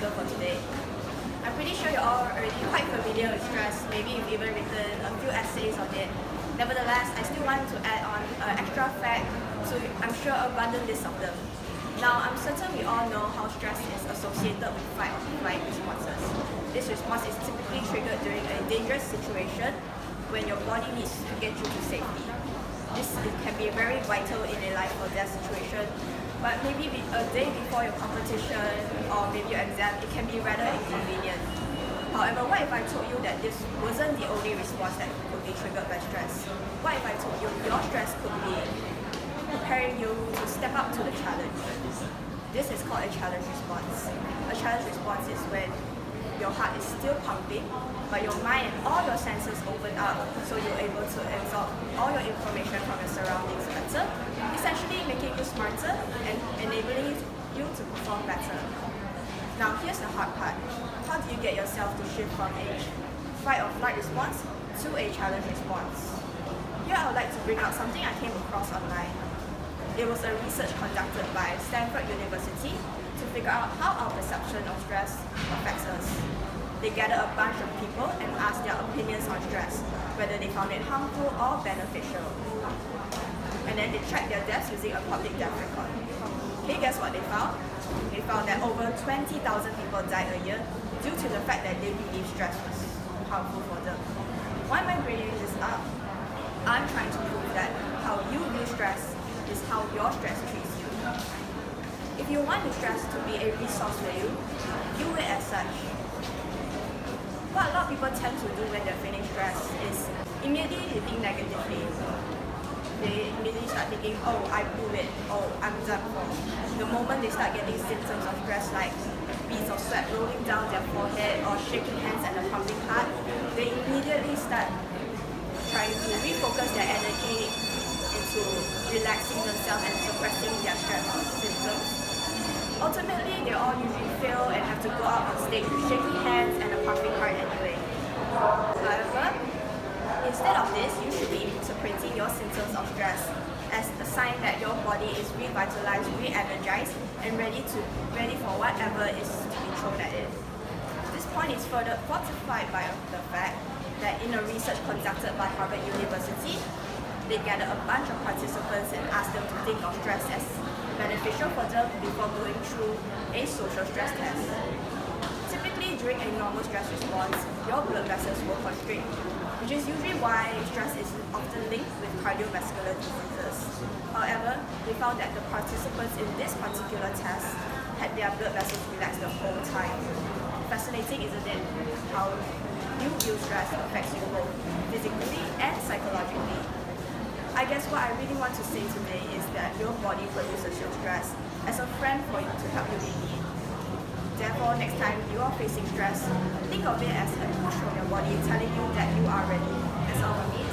article for today. I'm pretty sure you're all already quite familiar with stress. Maybe you've even written a few essays on it. Nevertheless, I still want to add on an extra fact, so I'm sure a abundant list of them. Now, I'm certain we all know how stress is associated with fight or flight responses. This response is typically triggered during a dangerous situation when your body needs to get you to safety. This can be very vital in a life or death situation, but maybe a day before your competition or maybe your exam, it can be rather inconvenient. However, what if I told you that this wasn't the only response that could be triggered by stress? What if I told you your stress could be preparing you to step up to the challenge? This is called a challenge response. A challenge response is when your heart is still pumping, but your mind and all your senses open up, so you're able to absorb all your information from your surroundings better, essentially making you smarter and enabling you to perform better. Now here's the hard part. How do you get yourself to shift from a fight or flight response to a challenge response? Here I would like to bring up something I came across online. It was a research conducted by Stanford University to figure out how our perception of stress affects us. They gathered a bunch of people and asked their opinions on stress, whether they found it harmful or beneficial. And then they checked their deaths using a public death record. Okay, guess what they found? They found that over 20,000 people died a year due to the fact that they believed stress was harmful for them. Why am I bringing this up? I'm trying to prove that how you view stress is how your stress treats you. If you want your stress to be a resource for you, view it as such. What a lot of people tend to do when they're feeling stressed is immediately they think negatively. They immediately start thinking, oh, I blew it, oh, I'm done for. The moment they start getting symptoms of stress like beads of sweat rolling down their forehead or shaking hands and a pumping heart, they immediately start trying to refocus their energy into relaxing themselves and suppressing their stress symptoms. Ultimately, they all usually fail and have to go out on stage with shaking hands and a pumping heart anyway. However, instead of this, you should be interpreting your symptoms of stress as a sign that your body is revitalized, re-energized, and ready for whatever is to be thrown at it. This point is further fortified by the fact that in a research conducted by Harvard University, they gathered a bunch of participants and asked them to think of stress as beneficial for them before going through a social stress test. Typically, during a normal stress response, your blood vessels will constrict, which is usually why stress is often linked with cardiovascular diseases. However, they found that the participants in this particular test had their blood vessels relaxed the whole time. Fascinating, isn't it? How you view stress affects you both physically and psychologically. I guess what I really want to say today is that your body produces your stress as a friend for you to help you in need. Therefore, next time you are facing stress, think of it as a push from your body telling you that you are ready. That's all for me.